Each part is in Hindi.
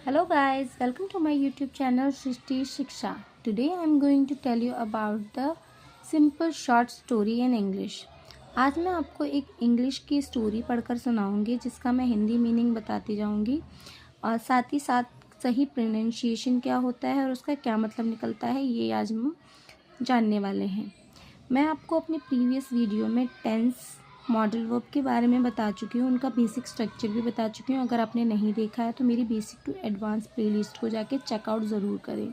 Hello guys, welcome to my YouTube channel Srishti Shiksha. Today I am going to tell you about the simple short story in English. आज मैं आपको एक इंग्लिश की स्टोरी पढ़कर सुनाऊंगी जिसका मैं हिंदी मीनिंग बताती जाऊंगी और साथ ही साथ सही प्रोनाउंसिएशन क्या होता है और उसका क्या मतलब निकलता है ये आज हम जानने वाले हैं। मैं आपको अपने प्रीवियस वीडियो में टेंस मॉडल वर्ब के बारे में बता चुकी हूँ, उनका बेसिक स्ट्रक्चर भी बता चुकी हूँ। अगर आपने नहीं देखा है तो मेरी बेसिक टू एडवांस प्लेलिस्ट को जाके चेकआउट ज़रूर करें।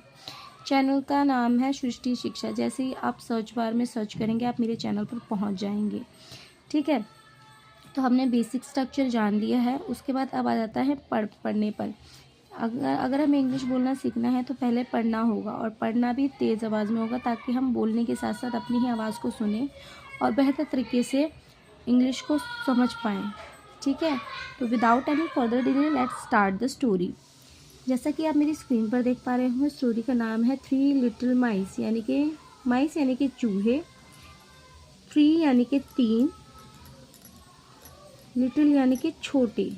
चैनल का नाम है सृष्टि शिक्षा। जैसे ही आप सर्च बार में सर्च करेंगे आप मेरे चैनल पर पहुँच जाएंगे। ठीक है, तो हमने बेसिक स्ट्रक्चर जान लिया है। उसके बाद अब आ जाता है पढ़ने पर। अगर हमें इंग्लिश बोलना सीखना है तो पहले पढ़ना होगा और पढ़ना भी तेज़ आवाज़ में होगा ताकि हम बोलने के साथ साथ अपनी ही आवाज़ को सुने और बेहतर तरीके से इंग्लिश को समझ पाएँ। ठीक है, तो without any further delay let's start the story. जैसा कि आप मेरी स्क्रीन पर देख पा रहे हो, स्टोरी का नाम है 3 लिटिल माइस, यानी कि चूहे, 3 यानी कि 3, लिटिल यानी कि छोटे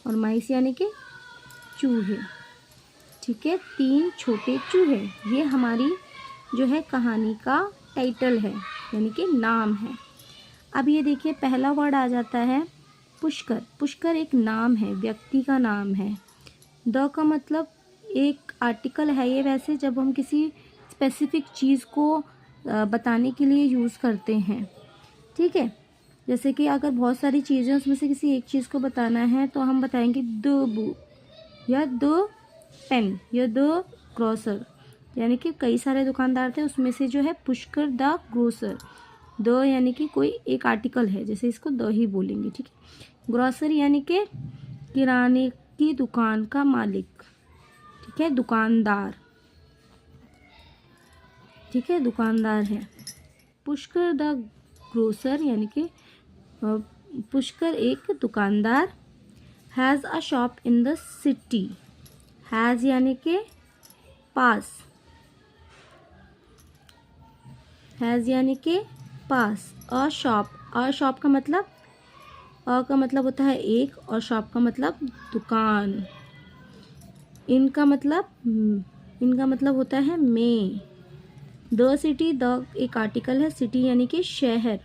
और माइस यानी कि चूहे। ठीक है, 3 छोटे चूहे, ये हमारी जो है कहानी का टाइटल है यानी कि नाम है। अब ये देखिए पहला वर्ड आ जाता है पुष्कर। पुष्कर एक नाम है, व्यक्ति का नाम है। द का मतलब एक आर्टिकल है ये, वैसे जब हम किसी स्पेसिफिक चीज़ को बताने के लिए यूज़ करते हैं। ठीक है, जैसे कि अगर बहुत सारी चीज़ें उसमें से किसी एक चीज़ को बताना है तो हम बताएंगे द बुक या द पेन या द ग्रोसर, यानी कि कई सारे दुकानदार थे, उसमें से जो है पुष्कर द ग्रोसर। द यानी कि कोई एक आर्टिकल है, जैसे इसको द ही बोलेंगे। ठीक है, ग्रोसरी यानी कि किराने की दुकान का मालिक। ठीक है, दुकानदार। ठीक है, दुकानदार है। पुष्कर द ग्रोसर यानी कि पुष्कर एक दुकानदार। Has a shop in the city. Has यानी कि पास, हैज़ यानी कि पास। अ शॉप का मतलब, अ का मतलब होता है एक और शॉप का मतलब दुकान। इनका मतलब होता है में। द सिटी, द एक आर्टिकल है, सिटी यानी कि शहर।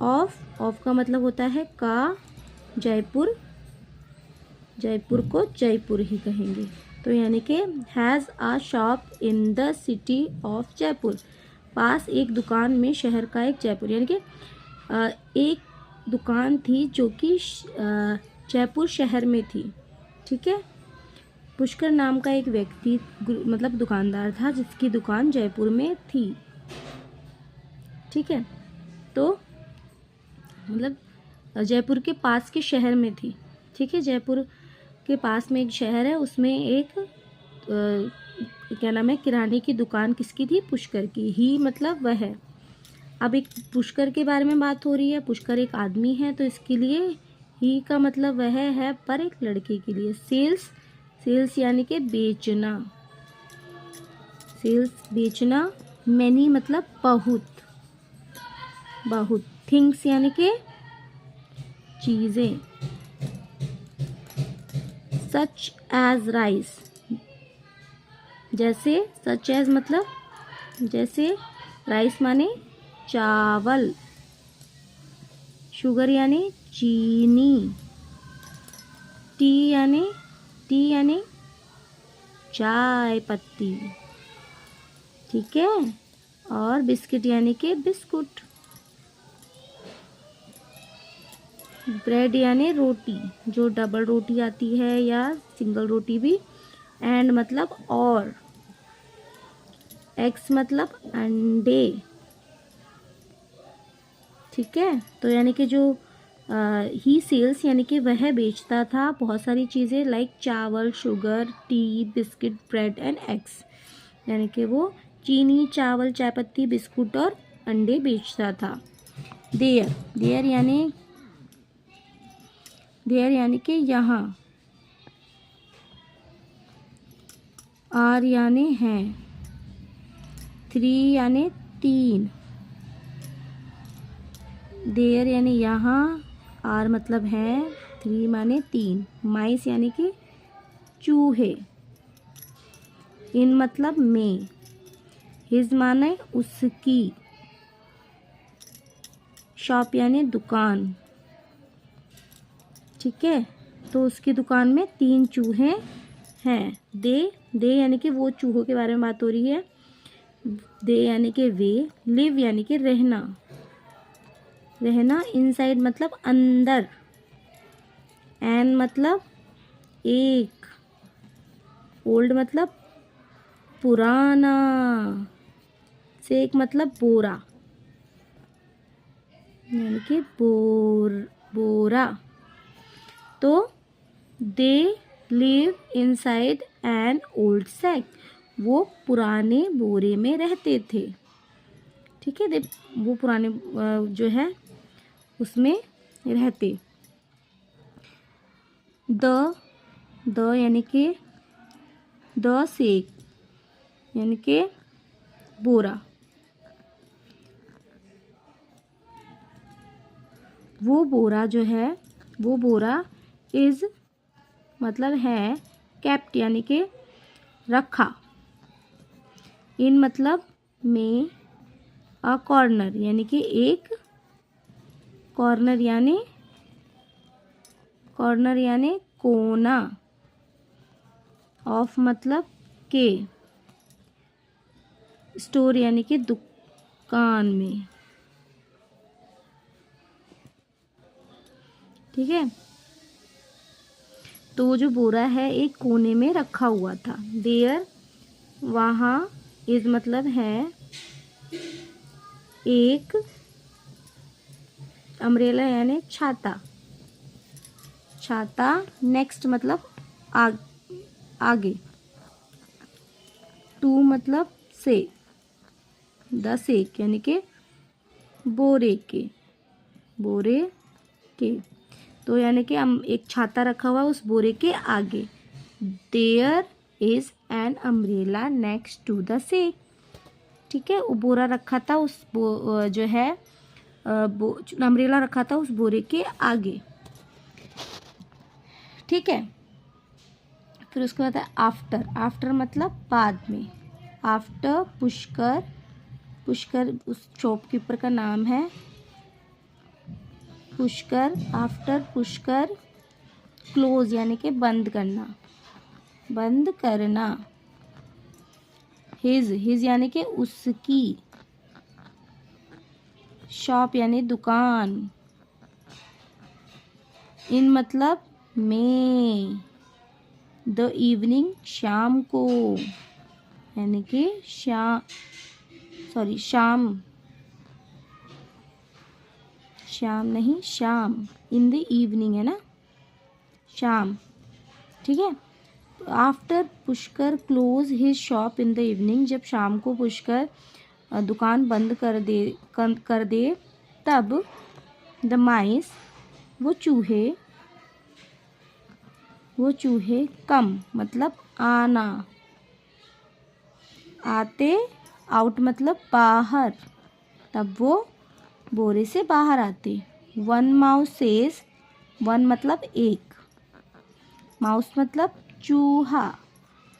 ऑफ का मतलब होता है का, जयपुर। जयपुर को जयपुर ही कहेंगे। तो यानी कि has a shop in the city of Jaipur. पास एक दुकान में शहर का एक जयपुर, यानी कि एक दुकान थी जो कि जयपुर शहर में थी। ठीक है, पुष्कर नाम का एक व्यक्ति मतलब दुकानदार था जिसकी दुकान जयपुर में थी। ठीक है, तो मतलब जयपुर के पास के शहर में थी। ठीक है, जयपुर के पास में एक शहर है, उसमें एक क्या नाम है, किराने की दुकान किसकी थी? पुष्कर की। ही मतलब वह है। अब एक पुष्कर के बारे में बात हो रही है, पुष्कर एक आदमी है तो इसके लिए ही का मतलब वह है, पर एक लड़के के लिए। सेल्स यानी कि बेचना, सेल्स बेचना। मैनी मतलब बहुत। थिंग्स यानी कि चीज़ें। सच एज राइस, जैसे सच एज मतलब जैसे, राइस माने चावल। शुगर यानी चीनी। टी यानी चाय पत्ती। ठीक है, और बिस्किट यानी कि बिस्कुट। ब्रेड यानी रोटी, जो डबल रोटी आती है या सिंगल रोटी भी। एंड मतलब और। एग्स मतलब अंडे। ठीक है, तो यानी कि जो ही सेल्स यानी कि वह बेचता था बहुत सारी चीज़ें, लाइक चावल, sugar, tea, biscuit, bread and eggs, यानी कि वो चीनी, चावल, चाय पत्ती, बिस्कुट और अंडे बेचता था। देयर यानी कि यहाँ। आर यानी हैं। 3 यानी 3। देयर यानी यहाँ, आर मतलब है, 3 माने 3, माइस यानी कि चूहे, इन मतलब में, हिज माने उसकी, शॉप यानी दुकान। ठीक है, तो उसकी दुकान में 3 चूहे हैं। दे यानी कि वो चूहों के बारे में बात हो रही है। दे यानी कि वे, लिव यानी कि रहना, रहना, इनसाइड मतलब अंदर, एन मतलब एक, ओल्ड मतलब पुराना, सेक मतलब बोरा, यानी कि बोरा। तो they live inside an old sack, वो पुराने बोरे में रहते थे। ठीक है, वो पुराने जो है उसमें रहते। द यानी कि द सेक यानी कि बोरा, वो बोरा जो है, वो बोरा इज मतलब है, केप्ट यानी कि रखा, इन मतलब में, अ कॉर्नर यानी कि एक कॉर्नर, यानी कोना, ऑफ मतलब के, स्टोर यानी कि दुकान में। ठीक है, तो वो जो बोरा है एक कोने में रखा हुआ था। देयर वहाँ, इज मतलब है एक, अम्ब्रेला यानी छाता, नेक्स्ट मतलब आगे, टू मतलब से, द सेक यानी कि बोरे के, तो यानी कि हम एक छाता रखा हुआ उस बोरे के आगे। There is an umbrella next to the sack. ठीक है, वो बोरा रखा था उस जो है अम्ब्रेला रखा था उस बोरे के आगे। ठीक है, फिर उसके बाद है आफ्टर मतलब बाद में। आफ्टर पुष्कर उस शॉपकीपर का नाम है, पुष्कर, आफ्टर पुष्कर क्लोज यानी कि बंद करना, हिज यानी कि उसकी, शॉप यानी दुकान, इन मतलब में, द इवनिंग शाम को, यानी कि शाम, इन द इवनिंग है ना, शाम। ठीक है, after Pushkar close his shop in the evening, जब शाम को पुष्कर दुकान बंद कर दे तब, द माइस वो चूहे कम मतलब आना, आते, आउट मतलब बाहर, तब वो बोरे से बाहर आते। वन माउस सेज, वन मतलब एक, माउस मतलब चूहा,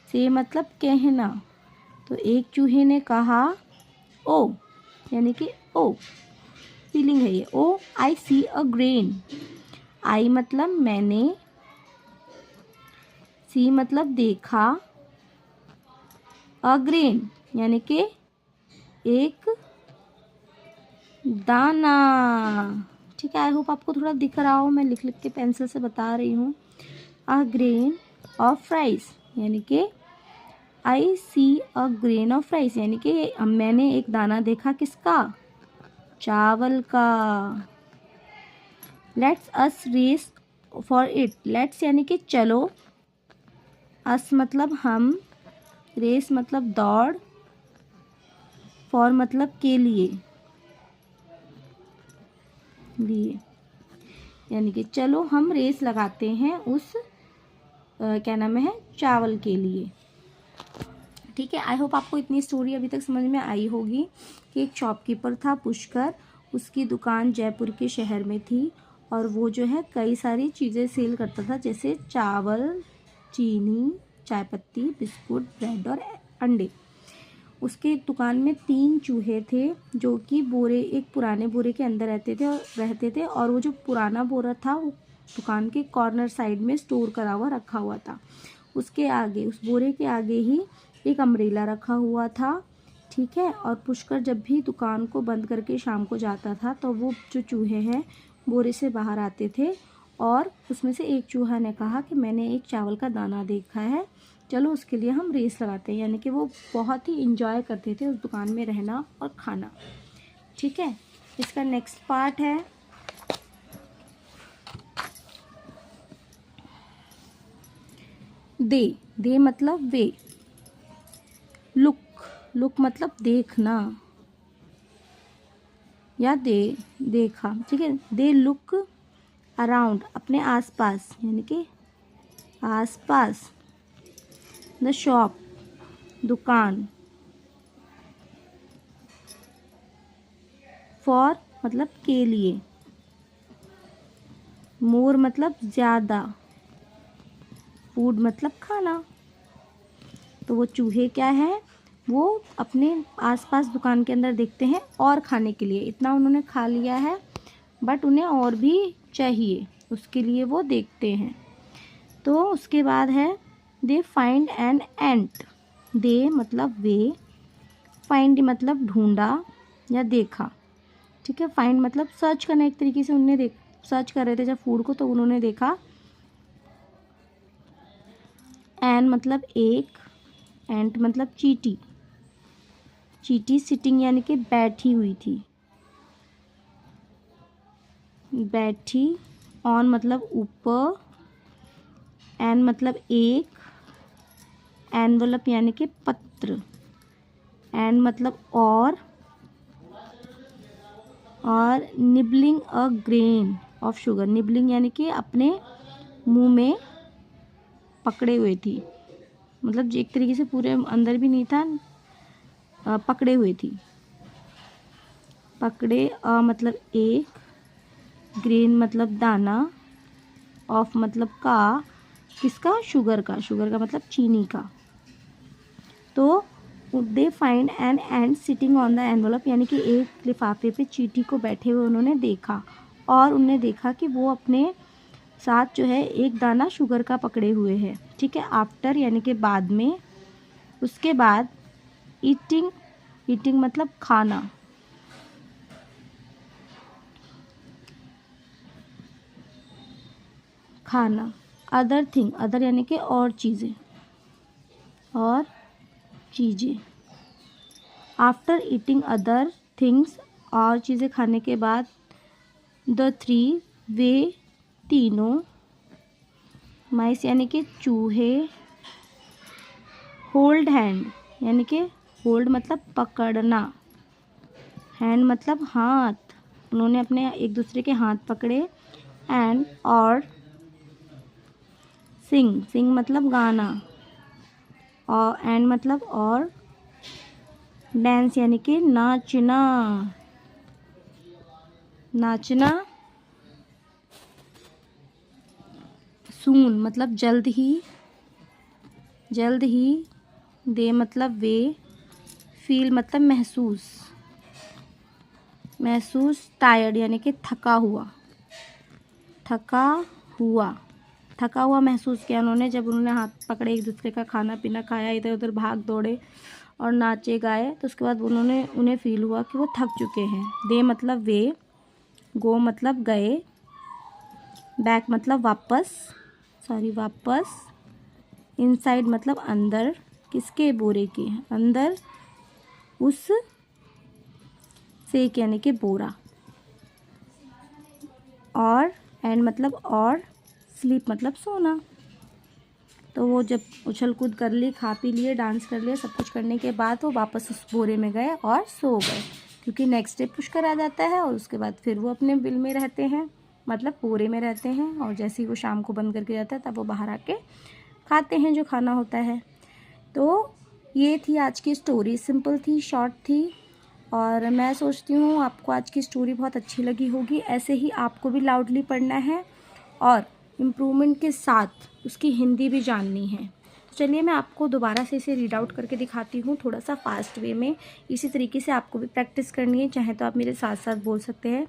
से मतलब कहना, तो एक चूहे ने कहा ओ, यानी कि ओ, फीलिंग है ये, ओ आई सी अ ग्रेन, आई मतलब मैंने, सी मतलब देखा, अ ग्रेन यानी कि एक दाना। ठीक है, आई होप आपको थोड़ा दिख रहा हो, मैं लिख के पेंसिल से बता रही हूँ। अ ग्रेन ऑफ राइस यानी कि I see a grain of rice, यानी कि मैंने एक दाना देखा, किसका, चावल का। Let's us race for it, let's यानी कि चलो, अस मतलब हम, रेस मतलब दौड़, फॉर मतलब के लिए यानी कि चलो हम रेस लगाते हैं उस क्या नाम है, चावल के लिए। ठीक है, आई होप आपको इतनी स्टोरी अभी तक समझ में आई होगी कि एक शॉपकीपर था पुष्कर, उसकी दुकान जयपुर के शहर में थी और वो जो है कई सारी चीज़ें सेल करता था, जैसे चावल, चीनी, चाय पत्ती, बिस्कुट, ब्रेड और अंडे। उसके दुकान में 3 चूहे थे जो कि एक पुराने बोरे के अंदर रहते थे और वो जो पुराना बोरा था वो दुकान के कॉर्नर साइड में स्टोर करा हुआ रखा हुआ था। उसके आगे, उस बोरे के आगे ही एक अम्ब्रेला रखा हुआ था, ठीक है। और पुष्कर जब भी दुकान को बंद करके शाम को जाता था तो वो जो चूहे हैं बोरे से बाहर आते थे और उसमें से एक चूहा ने कहा कि मैंने एक चावल का दाना देखा है, चलो उसके लिए हम रेस लगाते हैं। यानी कि वो बहुत ही इंजॉय करते थे उस दुकान में रहना और खाना, ठीक है। इसका नेक्स्ट पार्ट है दे मतलब वे, लुक मतलब देखना या देखा, ठीक है। दे लुक अराउंड, अपने आसपास, यानी कि आसपास। द शॉप, दुकान। फॉर मतलब के लिए। मोर मतलब ज़्यादा। फूड मतलब खाना। तो वो चूहे क्या है, वो अपने आसपास दुकान के अंदर देखते हैं और खाने के लिए। इतना उन्होंने खा लिया है बट उन्हें और भी चाहिए, उसके लिए वो देखते हैं। तो उसके बाद है दे फाइंड एन एंट। दे मतलब वे, फाइंड मतलब ढूंढा या देखा, ठीक है। फाइंड मतलब सर्च करना, एक तरीके से उन्होंने सर्च कर रहे थे जब फूड को तो उन्होंने देखा। एन मतलब एक, एंट मतलब चींटी। चींटी सिटिंग यानी कि बैठी हुई थी, बैठी। ऑन मतलब ऊपर, एन मतलब एक, एनवलप यानी कि पत्र, एन मतलब और nibbling a grain of sugar. Nibbling यानी कि अपने मुंह में पकड़े हुए थी, मतलब एक तरीके से पूरे अंदर भी नहीं था, पकड़े हुए थी। पकड़े, मतलब एक, ग्रेन मतलब दाना, ऑफ मतलब का, किसका, शुगर का, शुगर का मतलब चीनी का। तो they find an ant sitting on the envelope, यानी कि एक लिफाफे पे चींटी को बैठे हुए उन्होंने देखा और उन्होंने देखा कि वो अपने साथ जो है एक दाना शुगर का पकड़े हुए है, ठीक है। आफ्टर यानी कि बाद में। उसके बाद ईटिंग मतलब खाना, खाना। अदर थिंग, अदर यानी कि और चीज़ें, और चीज़ें। आफ्टर ईटिंग अदर थिंग्स, और चीज़ें खाने के बाद। द थ्री, वे तीनों। माइस यानी कि चूहे। होल्ड हैंड यानी कि होल्ड मतलब पकड़ना, हैंड मतलब हाथ, उन्होंने अपने एक दूसरे के हाथ पकड़े। एंड और सिंग मतलब गाना, और एंड मतलब और। डांस यानी कि नाचना, सून मतलब जल्द ही। दे मतलब वे, फील मतलब महसूस। टायर्ड यानी कि थका हुआ महसूस किया उन्होंने जब उन्होंने हाथ पकड़े, एक दूसरे का खाना पीना खाया, इधर उधर भाग दौड़े और नाचे गाए। तो उसके बाद उन्हें फील हुआ कि वो थक चुके हैं। दे मतलब वे, गो मतलब गए, बैक मतलब वापस, इनसाइड मतलब अंदर, किसके, बोरे के अंदर, उस सेक यानी कि बोरा। और एंड मतलब और, स्लीप मतलब सोना। तो वो जब उछल कूद कर ली, खा पी लिए, डांस कर लिया, सब कुछ करने के बाद वो वापस उस बोरे में गए और सो गए, क्योंकि नेक्स्ट डे पुष्कर आ जाता है और उसके बाद फिर वो अपने बिल में रहते हैं, मतलब बोरे में रहते हैं। और जैसे ही वो शाम को बंद करके जाता है तब वो बाहर आके खाते हैं जो खाना होता है। तो ये थी आज की स्टोरी, सिंपल थी, शॉर्ट थी, और मैं सोचती हूँ आपको आज की स्टोरी बहुत अच्छी लगी होगी। ऐसे ही आपको भी लाउडली पढ़ना है और इम्प्रूवमेंट के साथ उसकी हिंदी भी जाननी है। तो चलिए मैं आपको दोबारा से इसे रीड आउट करके दिखाती हूँ, थोड़ा सा फास्ट वे में। इसी तरीके से आपको भी प्रैक्टिस करनी है, चाहे तो आप मेरे साथ साथ बोल सकते हैं।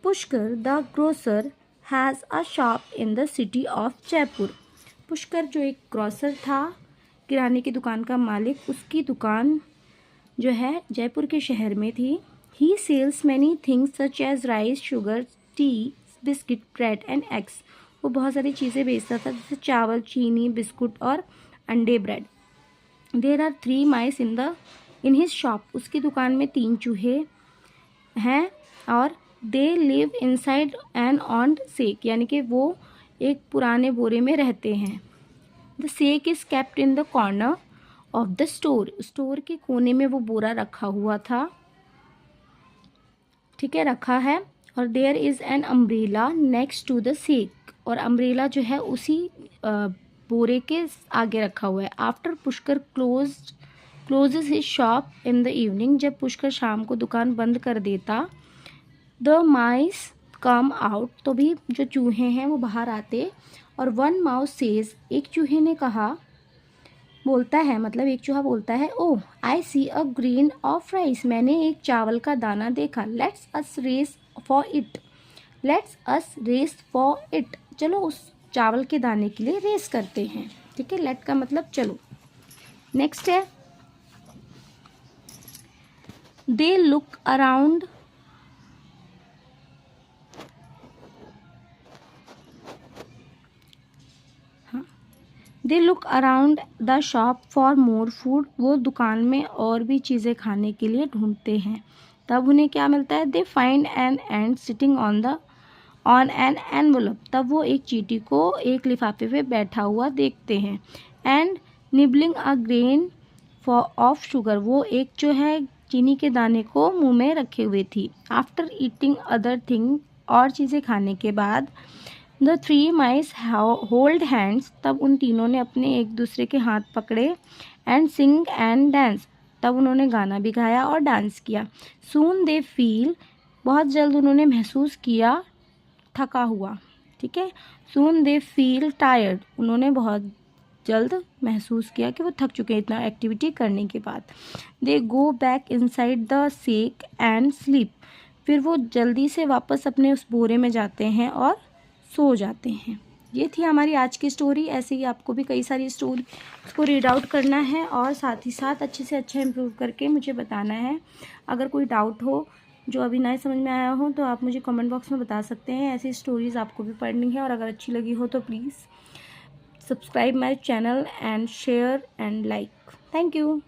Pushkar the grocer has a shop in the city of Jaipur. Pushkar जो एक ग्रोसर था, किराने की दुकान का मालिक, उसकी दुकान जो है जयपुर के शहर में थी। He sells many things such as rice, sugar, tea, biscuit, bread and eggs. वो बहुत सारी चीज़ें बेचता था, जैसे चावल, चीनी, बिस्कुट और अंडे, bread. There are 3 mice in his shop. उसकी दुकान में 3 चूहे हैं और दे लिव इनसाइड एन ऑन सेक, यानी कि वो एक पुराने बोरे में रहते हैं। The sack is kept in the corner of the store. Store के कोने में वो बोरा रखा हुआ था, ठीक है, रखा है। और there is an umbrella next to the sack, और अम्ब्रेला जो है उसी बोरे के आगे रखा हुआ है। After Pushkar closes his shop in the evening, जब पुष्कर शाम को दुकान बंद कर देता, द माइस कम आउट, तो भी जो चूहे हैं वो बाहर आते। और वन माउस सेज, एक चूहे ने कहा, बोलता है, मतलब एक चूहा बोलता है, oh I see a grain of rice, मैंने एक चावल का दाना देखा। Let's us race for it, let's us race for it, चलो उस चावल के दाने के लिए रेस करते हैं। ठीक है, लेट का मतलब चलो। नेक्स्ट है, they look around they look around the shop for more food, वो दुकान में और भी चीज़ें खाने के लिए ढूंढते हैं। तब उन्हें क्या मिलता है, they find an ant sitting on an envelope, तब वो एक चींटी को एक लिफाफे पे बैठा हुआ देखते हैं। And nibbling a grain of sugar, वो एक जो है चीनी के दाने को मुंह में रखे हुए थी। आफ्टर ईटिंग अदर थिंग, और चीज़ें खाने के बाद, द 3 mice होल्ड हैंड्स, तब उन तीनों ने अपने एक दूसरे के हाथ पकड़े। एंड सिंग एंड डांस, तब उन्होंने गाना भी गाया और डांस किया। सून दे फील, बहुत जल्द उन्होंने महसूस किया थका हुआ। ठीक है, सून दे फील टायर्ड, उन्होंने बहुत जल्द महसूस किया कि वो थक चुके हैं इतना एक्टिविटी करने के बाद। They go back inside the sack and sleep, फिर वो जल्दी से वापस अपने उस बोरे में जाते हैं और सो जाते हैं। ये थी हमारी आज की स्टोरी। ऐसे ही आपको भी कई सारी स्टोरी को रीड आउट करना है और साथ ही साथ अच्छे से अच्छा इम्प्रूव करके मुझे बताना है। अगर कोई डाउट हो जो अभी नए समझ में आया हो तो आप मुझे कमेंट बॉक्स में बता सकते हैं। ऐसी स्टोरीज़ आपको भी पढ़नी है और अगर अच्छी लगी हो तो please subscribe my channel and share and like. Thank you.